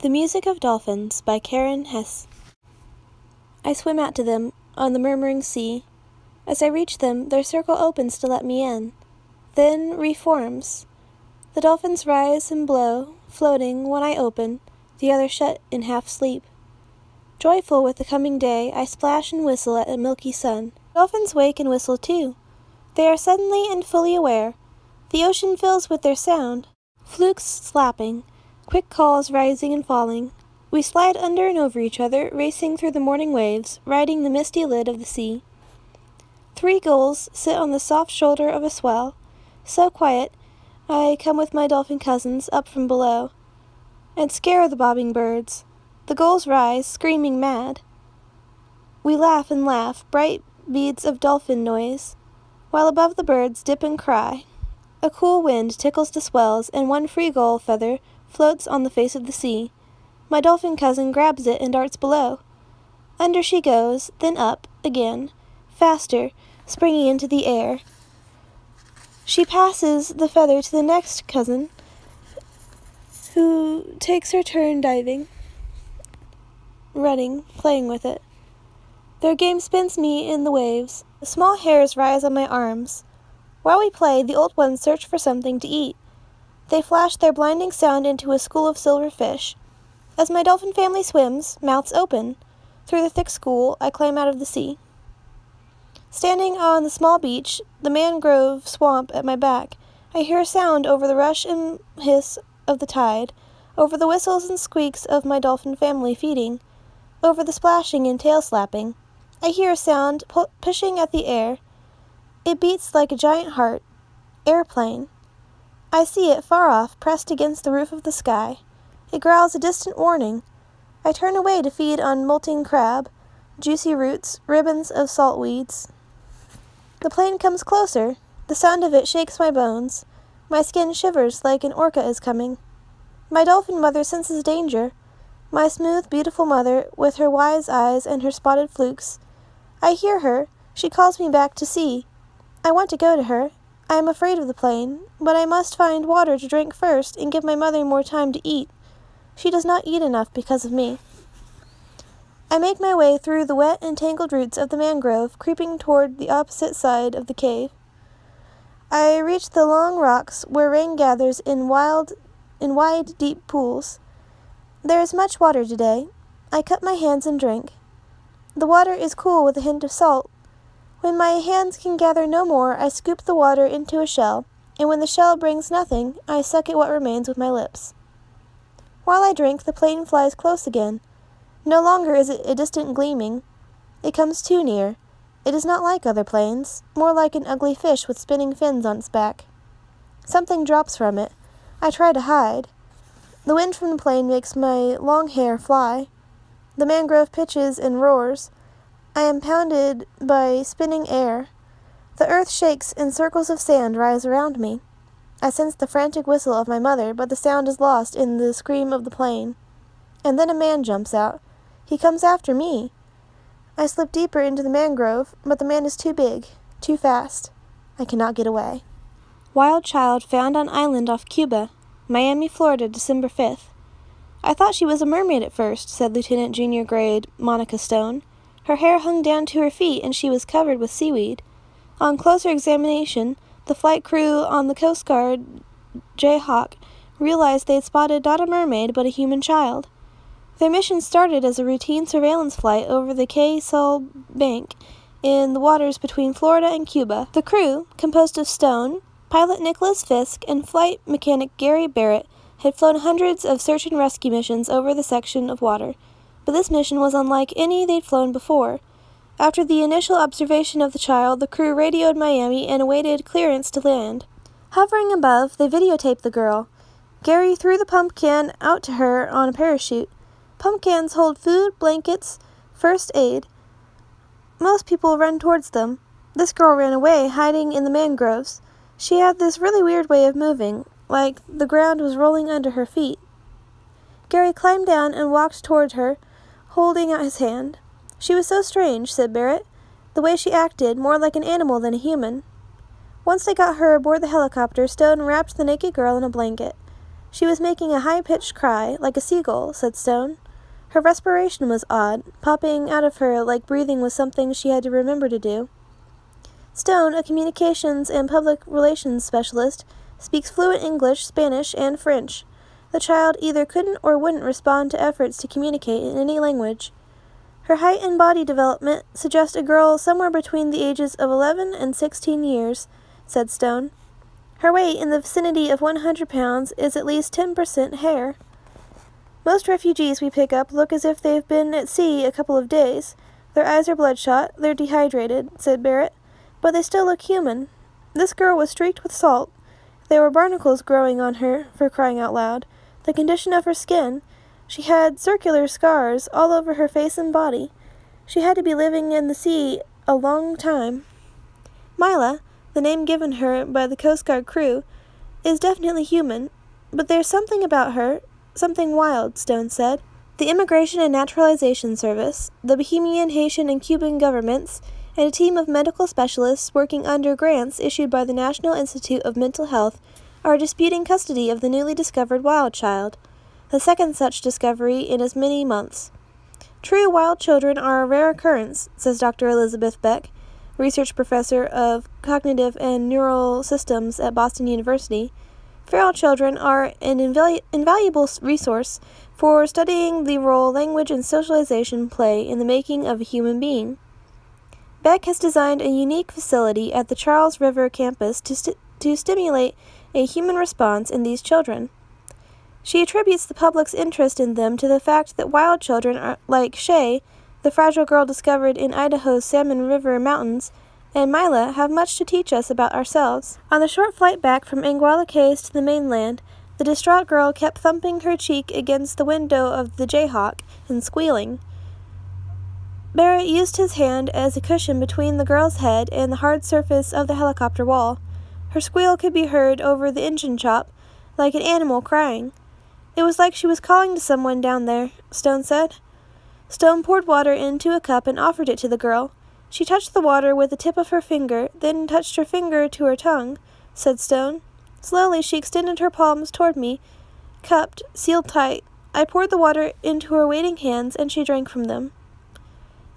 The Music of Dolphins by Karen Hess. I swim out to them on the murmuring sea. As I reach them, their circle opens to let me in, then reforms. The dolphins rise and blow, floating, one eye open, the other shut in half sleep. Joyful with the coming day, I splash and whistle at a milky sun. Dolphins wake and whistle too. They are suddenly and fully aware. The ocean fills with their sound, flukes slapping, quick calls rising and falling. We slide under and over each other, racing through the morning waves, riding the misty lid of the sea. 3 gulls sit on the soft shoulder of a swell. So quiet, I come with my dolphin cousins up from below, and scare the bobbing birds. The gulls rise, screaming mad. We laugh and laugh, bright beads of dolphin noise, while above the birds dip and cry. A cool wind tickles the swells, and one free gull feather floats on the face of the sea. My dolphin cousin grabs it and darts below. Under she goes, then up, again, faster, springing into the air. She passes the feather to the next cousin, who takes her turn diving, running, playing with it. Their game spins me in the waves. The small hairs rise on my arms. While we play, the old ones search for something to eat. They flash their blinding sound into a school of silver fish. As my dolphin family swims, mouths open, through the thick school, I climb out of the sea. Standing on the small beach, the Mangrove Swamp at my back, I hear a sound over the rush and hiss of the tide, over the whistles and squeaks of my dolphin family feeding, over the splashing and tail slapping. I hear a sound pushing at the air. It beats like a giant heart. Airplane. I see it far off, pressed against the roof of the sky. It growls a distant warning. I turn away to feed on molting crab, juicy roots, ribbons of salt weeds. The plane comes closer. The sound of it shakes my bones. My skin shivers like an orca is coming. My dolphin mother senses danger. My smooth, beautiful mother, with her wise eyes and her spotted flukes. I hear her. She calls me back to sea. I want to go to her. I am afraid of the plane, but I must find water to drink first and give my mother more time to eat. She does not eat enough because of me. I make my way through the wet and tangled roots of the mangrove, creeping toward the opposite side of the cave. I reach the long rocks where rain gathers in wide, deep pools. There is much water today. I cup my hands and drink. The water is cool with a hint of salt. When my hands can gather no more, I scoop the water into a shell, and when the shell brings nothing, I suck at what remains with my lips. While I drink, the plane flies close again. No longer is it a distant gleaming. It comes too near. It is not like other planes, more like an ugly fish with spinning fins on its back. Something drops from it. I try to hide. The wind from the plane makes my long hair fly. The mangrove pitches and roars. I am pounded by spinning air. The earth shakes and circles of sand rise around me. I sense the frantic whistle of my mother, but the sound is lost in the scream of the plane. And then a man jumps out. He comes after me. I slip deeper into the mangrove, but the man is too big, too fast. I cannot get away. Wild child found on island off Cuba, Miami, Florida, December 5th. I thought she was a mermaid at first, said Lieutenant Junior Grade Monica Stone. Her hair hung down to her feet, and she was covered with seaweed. On closer examination, the flight crew on the Coast Guard Jayhawk realized they had spotted not a mermaid but a human child. Their mission started as a routine surveillance flight over the Sol Bank in the waters between Florida and Cuba. The crew, composed of Stone, pilot Nicholas Fisk, and flight mechanic Gary Barrett, had flown hundreds of search and rescue missions over the section of water. But this mission was unlike any they'd flown before. After the initial observation of the child, the crew radioed Miami and awaited clearance to land. Hovering above, they videotaped the girl. Gary threw the pump can out to her on a parachute. Pump cans hold food, blankets, first aid. Most people run towards them. This girl ran away, hiding in the mangroves. She had this really weird way of moving, like the ground was rolling under her feet. Gary climbed down and walked toward her, holding out his hand. She was so strange, said Barrett, the way she acted, more like an animal than a human. Once they got her aboard the helicopter, Stone wrapped the naked girl in a blanket. She was making a high-pitched cry, like a seagull, said Stone. Her respiration was odd, popping out of her like breathing was something she had to remember to do. Stone, a communications and public relations specialist, speaks fluent English, Spanish, and French. The child either couldn't or wouldn't respond to efforts to communicate in any language. Her height and body development suggest a girl somewhere between the ages of 11 and 16 years, said Stone. Her weight in the vicinity of 100 pounds is at least 10% hair. Most refugees we pick up look as if they've been at sea a couple of days. Their eyes are bloodshot, they're dehydrated, said Barrett, but they still look human. This girl was streaked with salt. There were barnacles growing on her, for crying out loud. The condition of her skin. She had circular scars all over her face and body. She had to be living in the sea a long time. Mila, the name given her by the Coast Guard crew, is definitely human, but there's something about her, something wild, Stone said. The Immigration and Naturalization Service, the Bohemian, Haitian, and Cuban governments, and a team of medical specialists working under grants issued by the National Institute of Mental Health are disputing custody of the newly discovered wild child, the second such discovery in as many months. True wild children are a rare occurrence, says Dr. Elizabeth Beck, research professor of cognitive and neural systems at Boston University. Feral children are an invaluable resource for studying the role language and socialization play in the making of a human being. Beck has designed a unique facility at the Charles River campus to stimulate a human response in these children. She attributes the public's interest in them to the fact that wild children are, like Shay, the fragile girl discovered in Idaho's Salmon River Mountains, and Mila have much to teach us about ourselves. On the short flight back from Anguilla Cays to the mainland, the distraught girl kept thumping her cheek against the window of the Jayhawk and squealing. Barrett used his hand as a cushion between the girl's head and the hard surface of the helicopter wall. Her squeal could be heard over the engine chop, like an animal crying. It was like she was calling to someone down there, Stone said. Stone poured water into a cup and offered it to the girl. She touched the water with the tip of her finger, then touched her finger to her tongue, said Stone. Slowly she extended her palms toward me, cupped, sealed tight. I poured the water into her waiting hands, and she drank from them.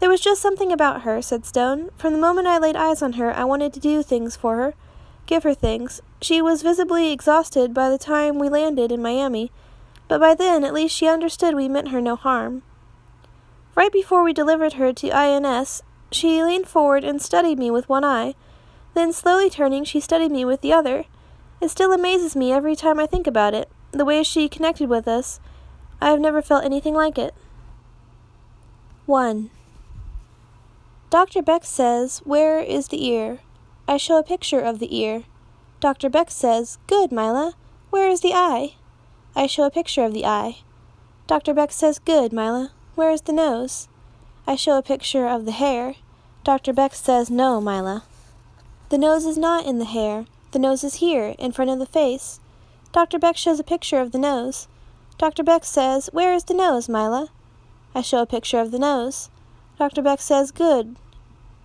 There was just something about her, said Stone. From the moment I laid eyes on her, I wanted to do things for her, give her things. She was visibly exhausted by the time we landed in Miami, but by then at least she understood we meant her no harm. Right before we delivered her to INS, she leaned forward and studied me with one eye. Then, slowly turning, she studied me with the other. It still amazes me every time I think about it, the way she connected with us. I have never felt anything like it. 1. Dr. Beck says, "Where is the ear?" I show a picture of the ear. Dr. Beck says, "Good, Mila. Where is the eye?" I show a picture of the eye. Dr. Beck says, "Good, Mila. Where is the nose?" I show a picture of the hair. Dr. Beck says, "No, Mila. The nose is not in the hair. The nose is here, in front of the face." Dr. Beck shows a picture of the nose. Dr. Beck says, "Where is the nose, Mila?" I show a picture of the nose. Dr. Beck says, "Good.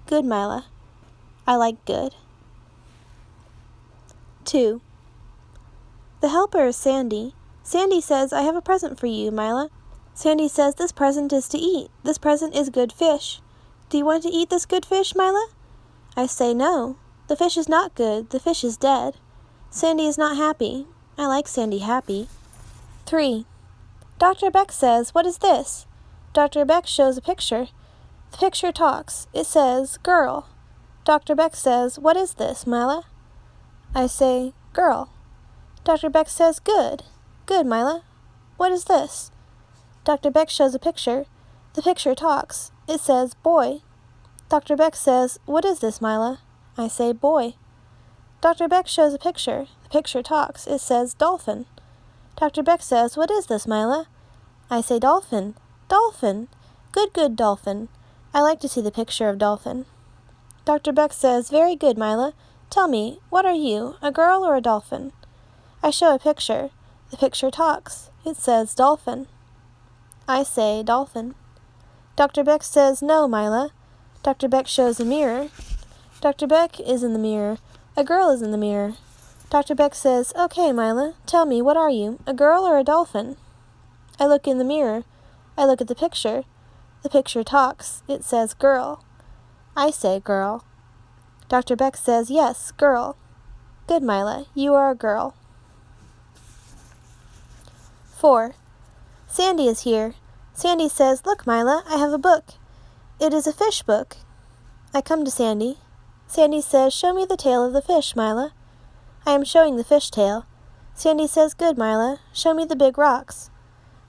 Good, Mila. I like good." 2. The helper is Sandy. Sandy says, "I have a present for you, Mila." Sandy says, "This present is to eat. This present is good fish. Do you want to eat this good fish, Mila?" I say, "No. The fish is not good. The fish is dead." Sandy is not happy. I like Sandy happy. 3. Dr. Beck says, "What is this?" Dr. Beck shows a picture. The picture talks. It says, "Girl." Dr. Beck says, "What is this, Mila?" I say, "Girl." Dr. Beck says, "Good. Good, Mila. What is this?" Dr. Beck shows a picture. The picture talks. It says, "Boy." Dr. Beck says, "What is this, Mila?" I say, "Boy." Dr. Beck shows a picture. The picture talks. It says, "Dolphin." Dr. Beck says, "What is this, Mila?" I say, "Dolphin. Dolphin. Good, good dolphin. I like to see the picture of dolphin." Dr. Beck says, "Very good, Mila. Tell me, what are you, a girl or a dolphin?" I show a picture. The picture talks. It says, "Dolphin." I say, "Dolphin." Dr. Beck says, "No, Mila." Dr. Beck shows a mirror. Dr. Beck is in the mirror. A girl is in the mirror. Dr. Beck says, "Okay, Mila, tell me, what are you, a girl or a dolphin?" I look in the mirror. I look at the picture. The picture talks. It says girl. I say girl. Dr. Beck says, "Yes, girl." "Good, Mila, you are a girl." 4. Sandy is here. Sandy says, "Look, Mila, I have a book. It is a fish book." I come to Sandy. Sandy says, "Show me the tail of the fish, Mila." I am showing the fish tail. Sandy says, "Good, Mila, show me the big rocks."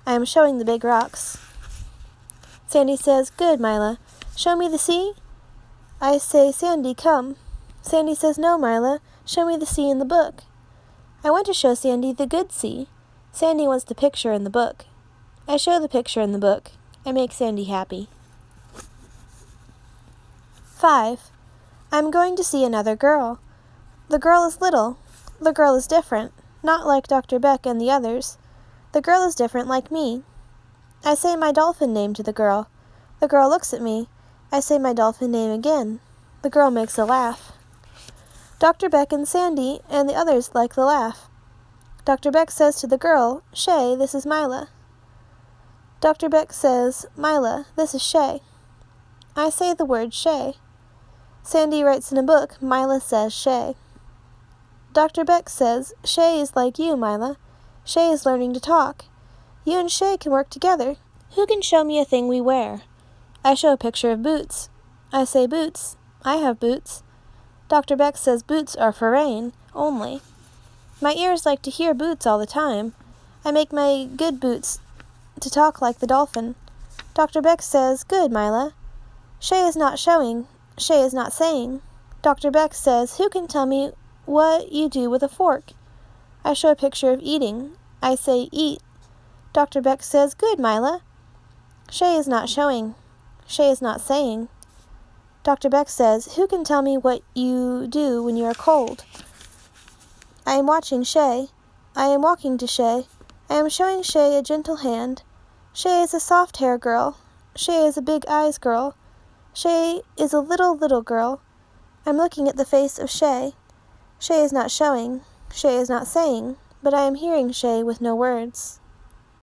I am showing the big rocks. Sandy says, "Good, Mila, show me the sea." I say, "Sandy, come." Sandy says, "No, Mila, show me the sea in the book." I want to show Sandy the good sea. Sandy wants the picture in the book. I show the picture in the book. I make Sandy happy. 5. I'm going to see another girl. The girl is little. The girl is different, not like Dr. Beck and the others. The girl is different like me. I say my dolphin name to the girl. The girl looks at me. I say my dolphin name again. The girl makes a laugh. Dr. Beck and Sandy and the others like the laugh. Dr. Beck says to the girl, "Shay, this is Mila." Dr. Beck says, "Mila, this is Shay." I say the word Shay. Sandy writes in a book, "Mila says Shay." Dr. Beck says, "Shay is like you, Mila. Shay is learning to talk. You and Shay can work together. Who can show me a thing we wear?" I show a picture of boots. I say, "Boots. I have boots." Dr. Beck says boots are for rain, only. My ears like to hear boots all the time. I make my good boots to talk like the dolphin. Dr. Beck says, "Good, Mila." Shay is not showing. Shay is not saying. Dr. Beck says, "Who can tell me what you do with a fork?" I show a picture of eating. I say, "Eat." Dr. Beck says, "Good, Mila." Shay is not showing. Shay is not saying. Dr. Beck says, "Who can tell me what you do when you are cold?" I am watching Shay. I am walking to Shay. I am showing Shay a gentle hand. Shay is a soft hair girl. Shay is a big eyes girl. Shay is a little, little girl. I'm looking at the face of Shay. Shay is not showing. Shay is not saying, but I am hearing Shay with no words.